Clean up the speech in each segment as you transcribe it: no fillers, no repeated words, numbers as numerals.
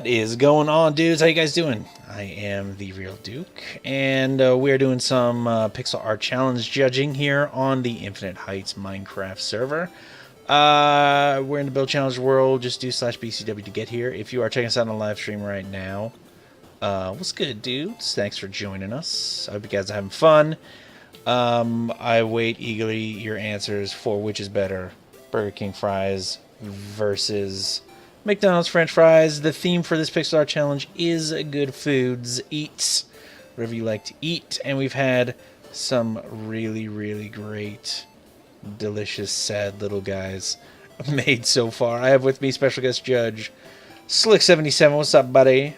is going on, dudes? How you guys doing? I am TheeRealDuke, and we're doing some pixel art challenge judging here on the InfiniteHeights Minecraft server. We're in the build challenge world. Just do /BCW to get here. If you are checking us out on the live stream right now, what's good, dudes? Thanks for joining us. I hope you guys are having fun. I wait eagerly your answers for which is better, Burger King fries versus McDonald's French fries. The theme for this pixel art challenge is good foods, eats, whatever you like to eat. And we've had some really, really great, delicious, sad little guys made so far. I have with me special guest judge Slick77. What's up, buddy?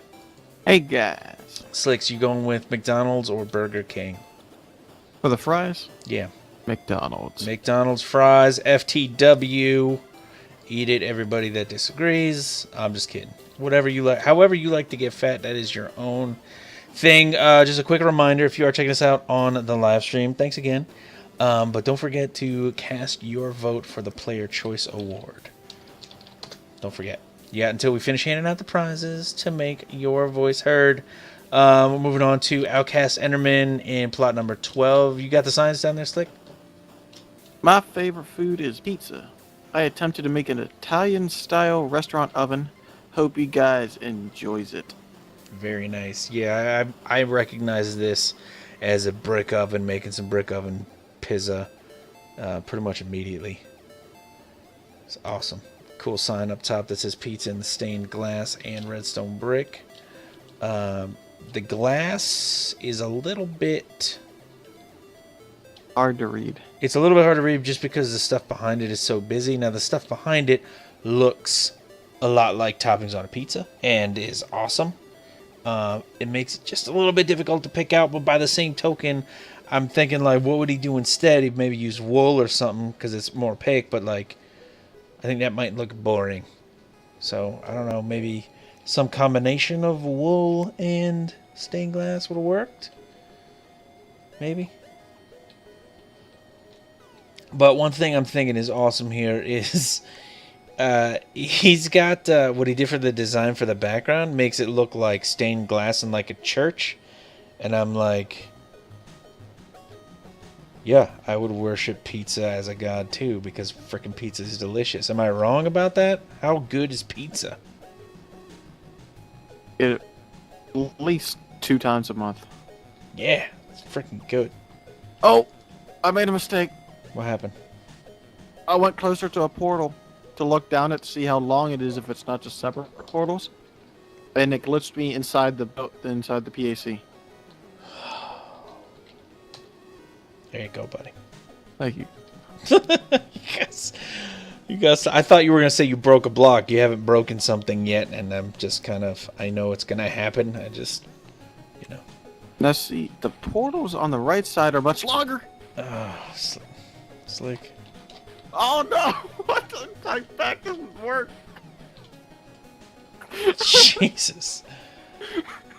Hey, guys. Slicks, you going with McDonald's or Burger King? For the fries? Yeah. McDonald's. McDonald's fries, FTW. Eat it, everybody that disagrees. I'm just kidding. Whatever you like, however you like to get fat, that is your own thing. Just a quick reminder, if you are checking us out on the live stream, thanks again. But don't forget to cast your vote for the Player Choice Award. Don't forget. Yeah, until we finish handing out the prizes to make your voice heard. We're moving on to Outcast Enderman in plot number 12. You got the signs down there, Slick? My favorite food is pizza. I attempted to make an Italian-style restaurant oven. Hope you guys enjoys it. Very nice. Yeah, I recognize this as a brick oven, making some brick oven pizza pretty much immediately. It's awesome. Cool sign up top that says pizza in the stained glass and redstone brick. The glass is a little bit Hard to read. It's a little bit hard to read just because the stuff behind it is so busy. Now, the stuff behind it looks a lot like toppings on a pizza and is awesome. It makes it just a little bit difficult to pick out, but by the same token, I'm thinking, like, what would he do instead? He'd maybe use wool or something because it's more opaque, but, like, I think that might look boring. So, I don't know, maybe some combination of wool and stained glass would have worked? Maybe. But one thing I'm thinking is awesome here is he's got what he did for the design for the background makes it look like stained glass in like a church. And I'm like, yeah, I would worship pizza as a god too because freaking pizza is delicious. Am I wrong about that? How good is pizza? At least 2 times a month. Yeah, it's freaking good. Oh, I made a mistake. What happened? I went closer to a portal to look down it to see how long it is if it's not just separate portals. And it glitched me inside the PAC. There you go, buddy. Thank you. Yes. You guys, I thought you were going to say you broke a block. You haven't broken something yet, and I'm just kind of, I know it's going to happen. I just, you know. Now see, the portals on the right side are much longer. Oh, Slick. Oh no! What the type back doesn't work. Jesus.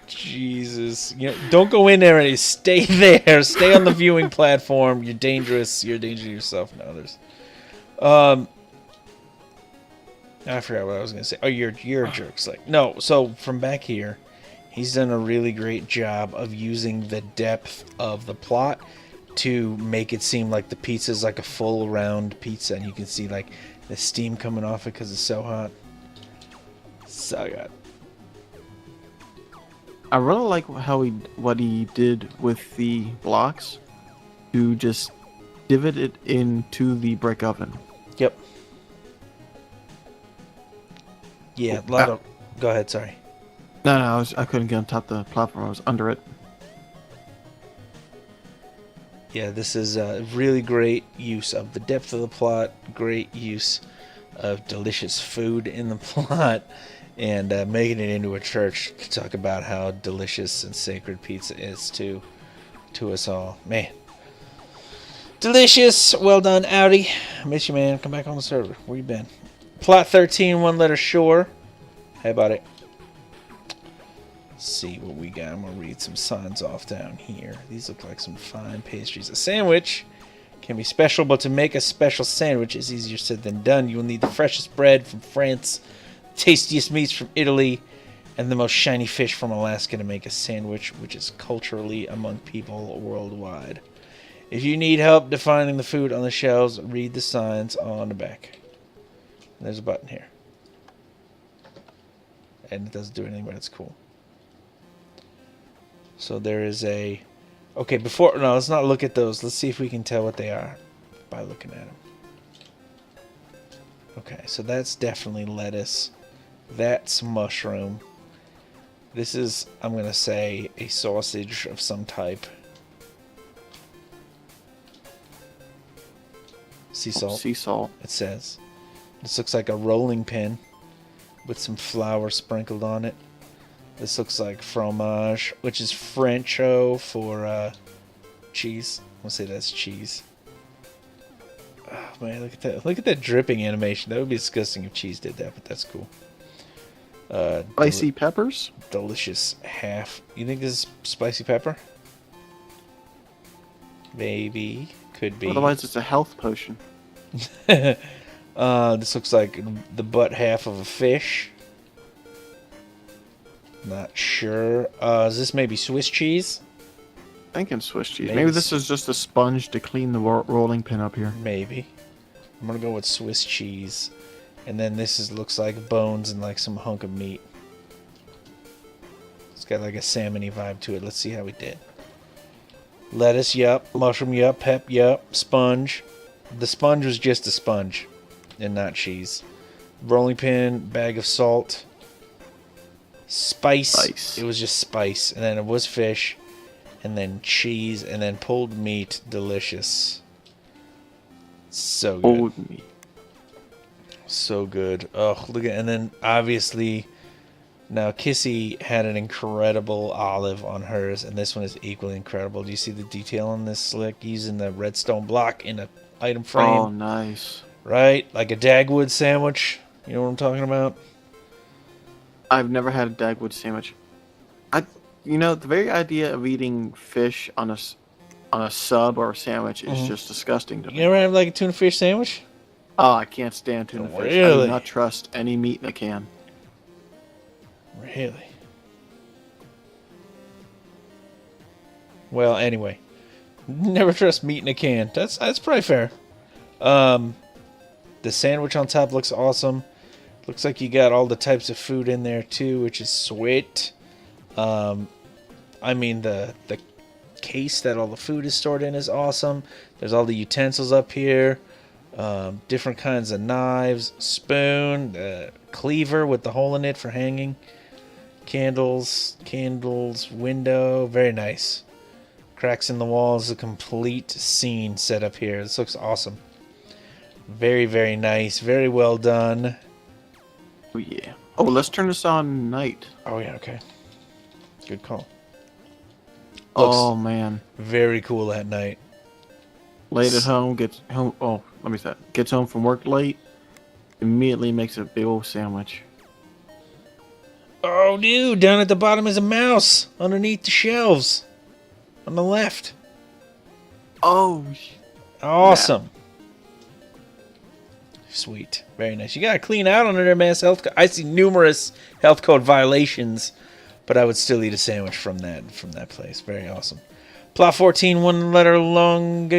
Jesus. You know, don't go in there and stay there. Stay on the viewing platform. You're dangerous. You're a danger to yourself and others. I forgot what I was going to say. Oh, you're a jerk, Slick. No, so from back here, he's done a really great job of using the depth of the plot to make it seem like the pizza is like a full round pizza, and you can see like the steam coming off it because it's so hot. So good. I really like what he did with the blocks to just divot it into the brick oven. Yep. Yeah, a lot of. Go ahead. Sorry. No, I couldn't get on top of the platform. I was under it. Yeah, this is a really great use of the depth of the plot, great use of delicious food in the plot, and making it into a church to talk about how delicious and sacred pizza is to us all. Man. Delicious. Well done, Audi. Miss you, man. Come back on the server. Where you been? Plot 13, one letter shore. Hey, buddy. See what we got. I'm gonna read some signs off down here. These look like some fine pastries. A sandwich can be special, but to make a special sandwich is easier said than done. You will need the freshest bread from France, tastiest meats from Italy, And the most shiny fish from Alaska to make a sandwich, which is culturally among people worldwide. If you need help defining the food on the shelves, read the signs on the back. There's a button here. And it doesn't do anything, but it's cool. So there is a... Okay, before... No, let's not look at those. Let's see if we can tell what they are by looking at them. Okay, so that's definitely lettuce. That's mushroom. This is, I'm going to say, a sausage of some type. Sea salt. Sea salt. It says. This looks like a rolling pin with some flour sprinkled on it. This looks like fromage, which is Frencho for cheese. I'll say that's cheese. Oh man, look at that! Look at that dripping animation. That would be disgusting if cheese did that, but that's cool. Spicy peppers. Delicious half. You think this is spicy pepper? Maybe. Could be. Otherwise, it's a health potion. This looks like the butt half of a fish. Not sure. Is this maybe Swiss cheese? Thinking Swiss cheese. Maybe this is just a sponge to clean the rolling pin up here. Maybe. I'm gonna go with Swiss cheese. And then this looks like bones and like some hunk of meat. It's got like a salmon-y vibe to it. Let's see how we did. Lettuce, yup. Mushroom, yup. Pep, yup. Sponge. The sponge was just a sponge and not cheese. Rolling pin, bag of salt. Spice. It was just spice. And then it was fish. And then cheese. And then pulled meat. Delicious. So good. Pulled meat. So good. Oh, look at, and then obviously now Kissy had an incredible olive on hers, and this one is equally incredible. Do you see the detail on this slick? Using the redstone block in an item frame. Oh, nice. Right? Like a Dagwood sandwich. You know what I'm talking about? I've never had a Dagwood sandwich. You know, the very idea of eating fish on a sub or a sandwich is just disgusting to me. You ever have like a tuna fish sandwich? Oh, I can't stand tuna fish. I Really? do not trust any meat in a can. Really? Well, anyway. Never trust meat in a can. That's probably fair. The sandwich on top looks awesome. Looks like you got all the types of food in there too, which is sweet. I mean the case that all the food is stored in is awesome. There's all the utensils up here. Different kinds of knives, spoon, cleaver with the hole in it for hanging, candles, window, very nice. Cracks in the walls, a complete scene set up here. This looks awesome. Very, very nice, very well done. Oh yeah. Oh, let's turn this on night. Oh yeah, okay. Good call. Oh man. Very cool at night. Late at home, gets home. Oh, let me say that. Gets home from work late, immediately makes a big old sandwich. Oh, dude, down at the bottom is a mouse underneath the shelves on the left. Oh, awesome. Sweet. Very nice. You gotta clean out under there, mass health code. I see numerous health code violations, but I would still eat a sandwich from that place. Very awesome. Plot 14, one letter long.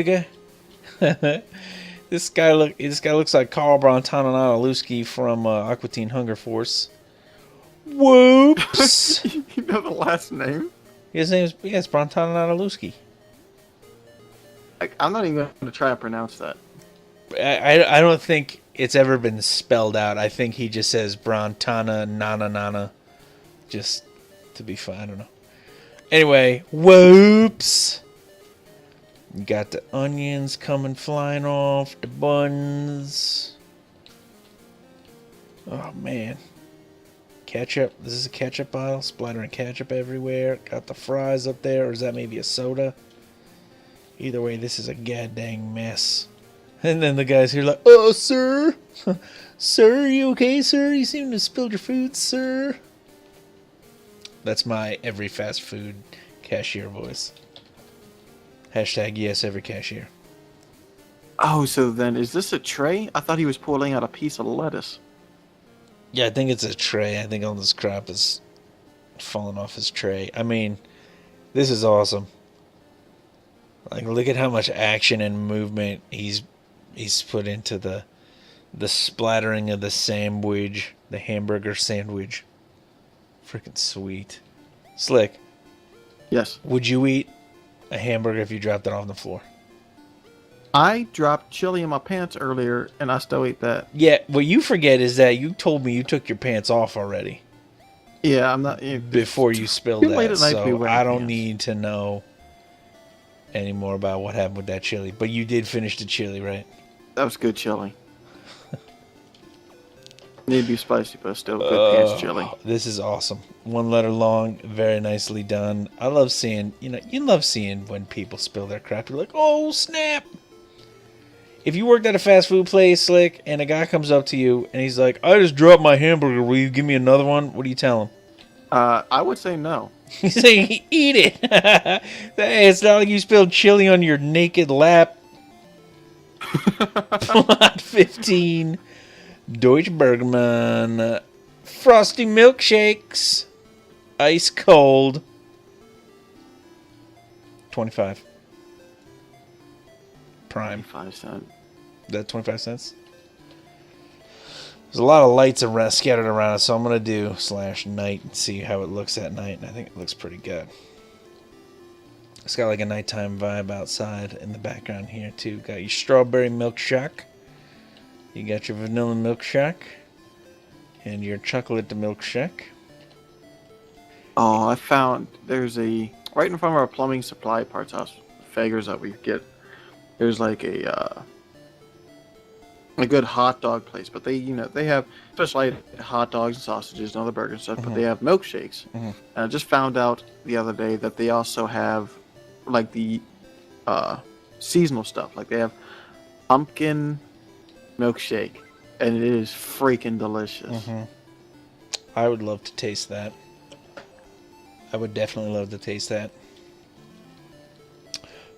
This guy looks like Carl Brontananaluski from Aqua Teen Hunger Force. Whoops. You know the last name? His name is Brontananaluski. I'm not even going to try to pronounce that. I don't think it's ever been spelled out. I think he just says Brontana Nana just to be fun. I don't know. Anyway, whoops. You got the onions coming flying off, the buns. Oh man. Ketchup. This is a ketchup bottle, splattering ketchup everywhere. Got the fries up there, or is that maybe a soda? Either way, this is a goddamn mess. And then the guys here like, oh, sir. Sir, you okay, sir? You seem to have spilled your food, sir. That's my every fast food cashier voice. Hashtag yes, every cashier. Oh, so then is this a tray? I thought he was pulling out a piece of lettuce. Yeah, I think it's a tray. I think all this crap is falling off his tray. I mean, this is awesome. Like, look at how much action and movement he's put into the splattering of the sandwich, the hamburger sandwich. Freaking sweet. Slick. Yes. Would you eat a hamburger if you dropped it on the floor? I dropped chili in my pants earlier, and I still ate that. Yeah, what you forget is that you told me you took your pants off already. Yeah, I'm not... Before you spilled too late that, at night to be so wearing I don't pants. need to know any more about what happened with that chili. But you did finish the chili, right? That was good chili. Need to be spicy, but still good pants chili. This is awesome. 1 letter long, very nicely done. I love seeing, you love seeing when people spill their crap. You're like, oh, snap. If you worked at a fast food place, Slick, and a guy comes up to you and he's like, I just dropped my hamburger. Will you give me another one? What do you tell him? I would say no. You say, eat it. Hey, it's not like you spilled chili on your naked lap. Plot 15. Deutsche Bergman. Frosty milkshakes. Ice cold. 25. Prime. 5 cents. Is that 25 cents? There's a lot of lights scattered around it, so I'm going to do /night and see how it looks at night, and I think it looks pretty good. It's got like a nighttime vibe outside in the background here, too. Got your strawberry milkshake. You got your vanilla milkshake. And your chocolate milkshake. Oh, I found there's right in front of our plumbing supply parts house, figures that we get. There's like a good hot dog place, but they have specialized hot dogs and sausages and other burgers and stuff, but they have milkshakes. And I just found out the other day that they also have like the seasonal stuff. Like they have pumpkin milkshake, and it is freaking delicious. I would love to taste that. I would definitely love to taste that.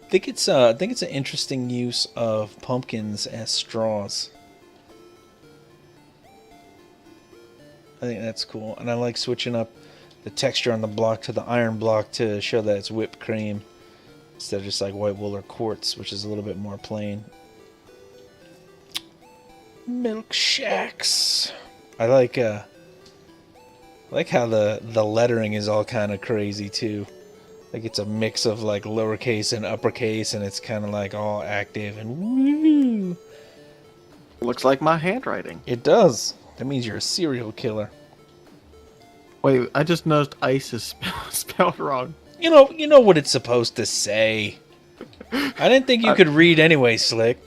I think it's an interesting use of pumpkins as straws. I think that's cool, and I like switching up the texture on the block to the iron block to show that it's whipped cream instead of just like white wool or quartz, which is a little bit more plain. Milkshakes. I like how the lettering is all kind of crazy too. Like it's a mix of like lowercase and uppercase, and it's kind of like all active and woo. Looks like my handwriting. It does. That means you're a serial killer. Wait, I just noticed ice is spelled wrong. You know what it's supposed to say. I didn't think you could read anyway, Slick.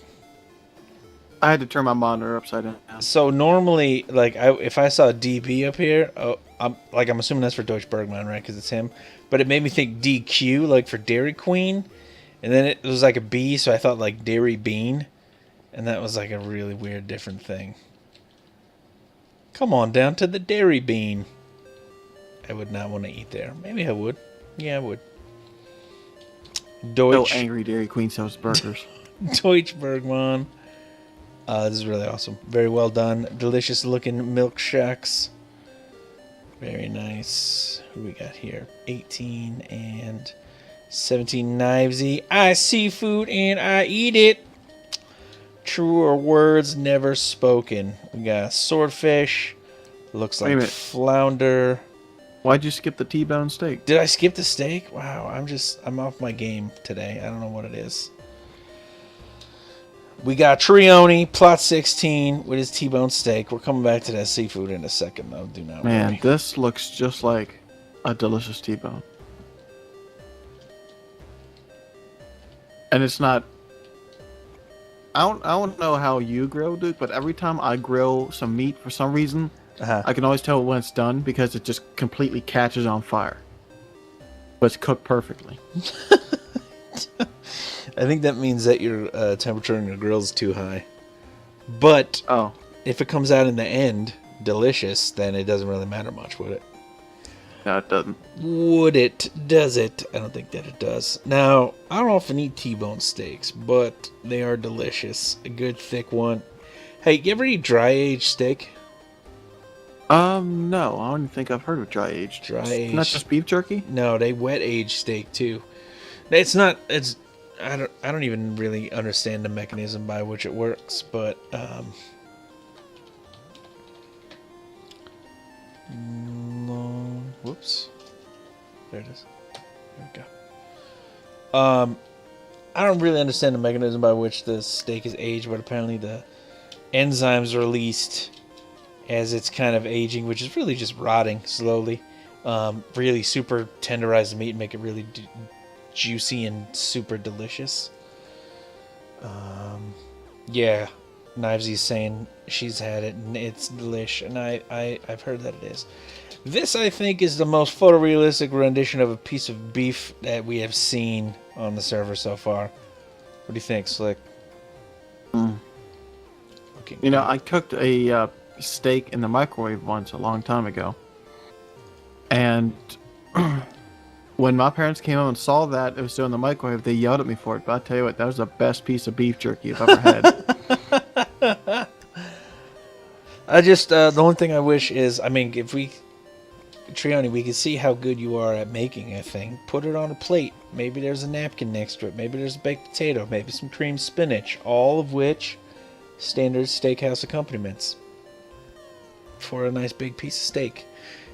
I had to turn my monitor upside down. So normally, like, if I saw DB up here, I'm assuming that's for Deutsche Bergman, right? Because it's him. But it made me think DQ, like for Dairy Queen, and then it was like a B, so I thought like Dairy Bean, and that was like a really weird, different thing. Come on down to the Dairy Bean. I would not want to eat there. Maybe I would. Yeah, I would. So angry Dairy Queen sells burgers. Deutsche Bergman. This is really awesome. Very well done. Delicious looking milkshakes. Very nice. Who we got here? 18 and 17 knivesy. I see food and I eat it. Truer words never spoken. We got swordfish. Looks like flounder. Why'd you skip the T-bone steak? Did I skip the steak? Wow, I'm off my game today. I don't know what it is. We got Trioni, plot 16 with his T-bone steak. We're coming back to that seafood in a second, though. Do not worry. This looks just like a delicious T-bone. And it's not... I don't know how you grill, Duke, but every time I grill some meat for some reason, I can always tell when it's done because it just completely catches on fire. But it's cooked perfectly. I think that means that your temperature on your grill is too high. But if it comes out in the end delicious, then it doesn't really matter much, would it? No, it doesn't. Would it? Does it? I don't think that it does. Now, I don't often eat T-bone steaks, but they are delicious. A good thick one. Hey, you ever eat dry-aged steak? No, I don't think I've heard of dry aged. Dry Not aged. just beef jerky. No, they wet age steak too. It's not. It's. I don't even really understand the mechanism by which it works, but no. Whoops. There it is. There we go. I don't really understand the mechanism by which the steak is aged, but apparently the enzymes are released as it's kind of aging, which is really just rotting slowly. Really super tenderize the meat and make it really juicy and super delicious. Yeah, Knivesy's saying she's had it and it's delish, and I've heard that it is. This, I think, is the most photorealistic rendition of a piece of beef that we have seen on the server so far. What do you think, Slick? Mm. Looking You know, good. I cooked a steak in the microwave once a long time ago, and when my parents came home and saw that it was still in the microwave, they yelled at me for it. But I tell you what, that was the best piece of beef jerky I've ever had. I just the only thing I wish is, I mean, if we Trioni, we can see how good you are at making a thing. Put it on a plate. Maybe there's a napkin next to it. Maybe there's a baked potato. Maybe some creamed spinach. All of which standard steakhouse accompaniments for a nice big piece of steak.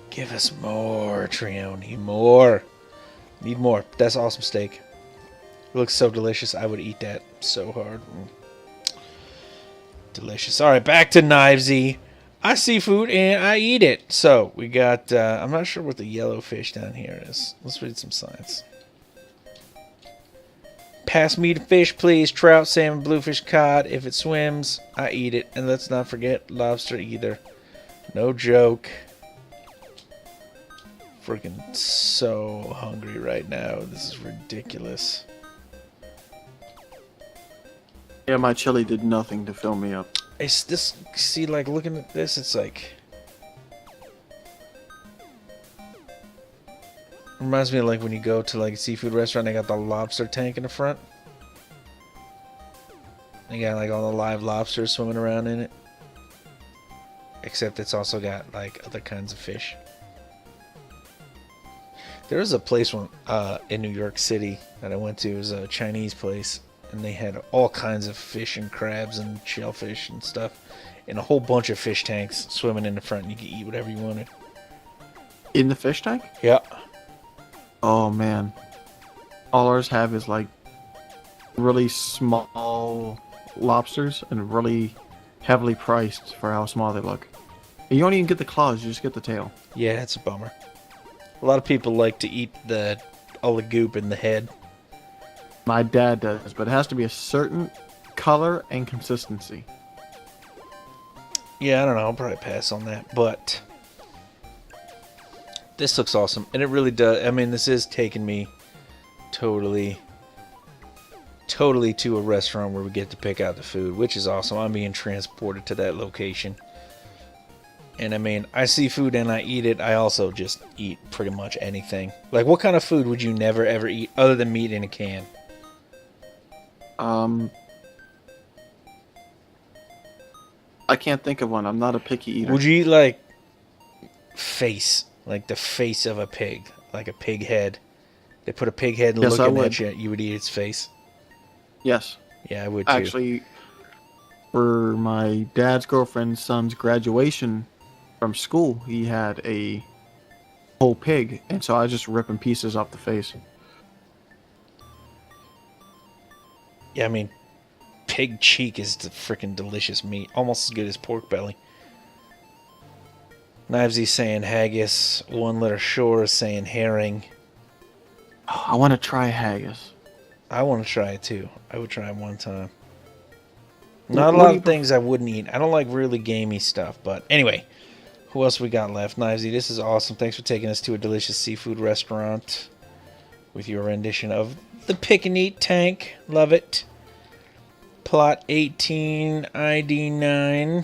Give us more, Trioni. More. Need more. That's awesome steak. It looks so delicious. I would eat that so hard. Delicious. All right, back to Knivesy. I see food and I eat it. So we got, I'm not sure what the yellow fish down here is. Let's read some signs. Pass me the fish, please. Trout, salmon, bluefish, cod. If it swims, I eat it. And let's not forget lobster either. No joke. Freaking so hungry right now. This is ridiculous. Yeah, my chili did nothing to fill me up. It's this, see, like, looking at this, it's like, reminds me of like when you go to like a seafood restaurant, they got the lobster tank in the front. They got like all the live lobsters swimming around in it. Except it's also got like other kinds of fish. There was a place in New York City that I went to. It was a Chinese place, and they had all kinds of fish and crabs and shellfish and stuff, and a whole bunch of fish tanks swimming in the front, and you could eat whatever you wanted. In the fish tank? Yeah. Oh man. All ours have is like really small lobsters and really heavily priced for how small they look. And you don't even get the claws, you just get the tail. Yeah, it's a bummer. A lot of people like to eat all the goop in the head. My dad does, but it has to be a certain color and consistency. Yeah, I don't know. I'll probably pass on that, but this looks awesome, and it really does. I mean, this is taking me totally to a restaurant where we get to pick out the food, which is awesome. I'm being transported to that location. And I mean, I see food and I eat it. I also just eat pretty much anything. Like, what kind of food would you never ever eat other than meat in a can? I can't think of one. I'm not a picky eater. Would you eat like like the face of a pig, like a pig head? They put a pig head Yes, I looking would. at you. You would eat its face. Yes. Yeah, I would too. Actually, for my dad's girlfriend's son's graduation from school, he had a whole pig, and so I was just ripping pieces off the face. Yeah, I mean, pig cheek is the freaking delicious meat, almost as good as pork belly. Knivesy saying haggis. One Letter Shore is saying herring. Oh, I want to try haggis. I want to try it too. I would try it one time. What Not a do lot you of things I wouldn't eat. I don't like really gamey stuff, but anyway. Who else we got left? Knivesy, this is awesome. Thanks for taking us to a delicious seafood restaurant with your rendition of the Pick and Eat Tank. Love it. Plot 18, ID 9.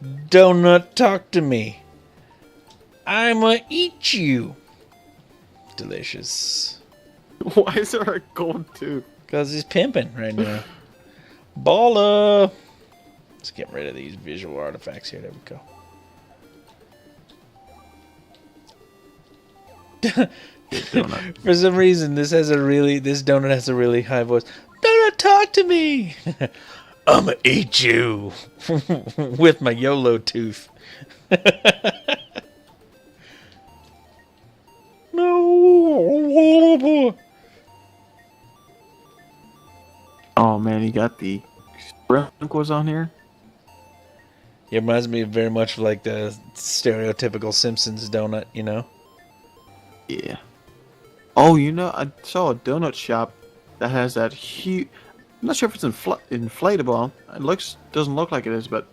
Donut, talk to me. I'ma eat you. Delicious. Why is there a gold tooth? Because he's pimping right now. Baller. Let's get rid of these visual artifacts here. There we go. For some reason, this donut has a really high voice. Donut, talk to me. I'ma eat you with my YOLO tooth. No. Oh man, he got the sprinkles on here. It reminds me very much of like the stereotypical Simpsons donut, you know? Yeah. Oh, you know, I saw a donut shop that has that huge. I'm not sure if it's inflatable. It doesn't look like it is, but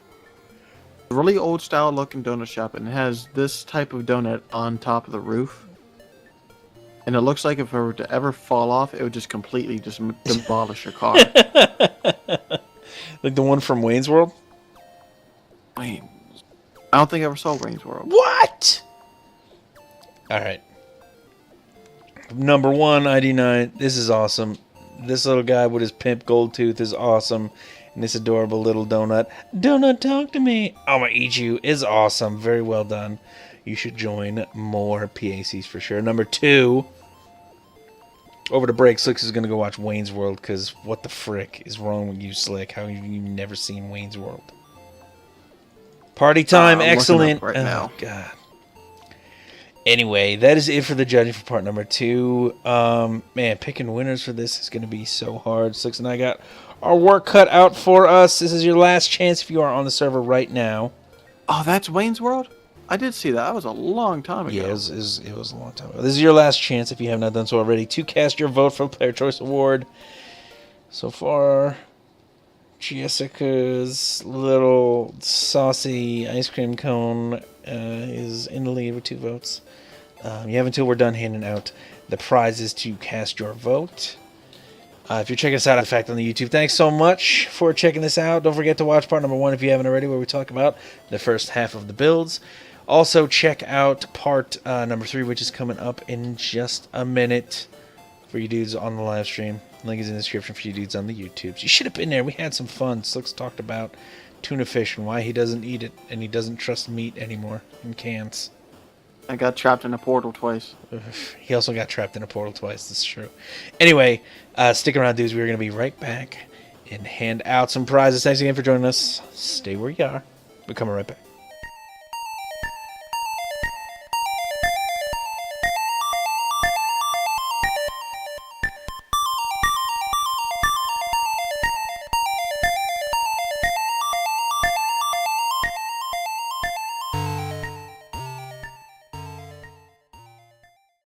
a really old style looking donut shop, and it has this type of donut on top of the roof. And it looks like if it were to ever fall off, it would just completely just demolish your car. Like the one from Wayne's World? Wait, I don't think I ever saw Wayne's World. What? Alright. Number 1, ID9. This is awesome. This little guy with his pimp gold tooth is awesome. And this adorable little donut. Donut, talk to me. I'ma eat you is awesome. Very well done. You should join more PACs for sure. Number 2. Over the break, Slicks is going to go watch Wayne's World because what the frick is wrong with you, Slick? How have you never seen Wayne's World? Party time, excellent. Right now. God. Anyway, that is it for the judging for part number 2. Man, picking winners for this is going to be so hard. Slicks and I got our work cut out for us. This is your last chance if you are on the server right now. Oh, that's Wayne's World? I did see that. That was a long time ago. Yeah, it was a long time ago. This is your last chance, if you have not done so already, to cast your vote for the Player Choice Award. So far, Jessica's little saucy ice cream cone is in the lead with 2 votes. You have until we're done handing out the prizes to cast your vote. If you're checking us out, in fact, on the YouTube, thanks so much for checking this out. Don't forget to watch part number 1 if you haven't already, where we talk about the first half of the builds. Also, check out part number 3, which is coming up in just a minute for you dudes on the live stream. Link is in the description for you dudes on the YouTubes. You should have been there. We had some fun. Slicks talked about tuna fish and why he doesn't eat it, and he doesn't trust meat anymore in cans. I got trapped in a portal twice. He also got trapped in a portal twice. That's true. Anyway, stick around, dudes. We're going to be right back and hand out some prizes. Thanks again for joining us. Stay where you are. We're coming right back.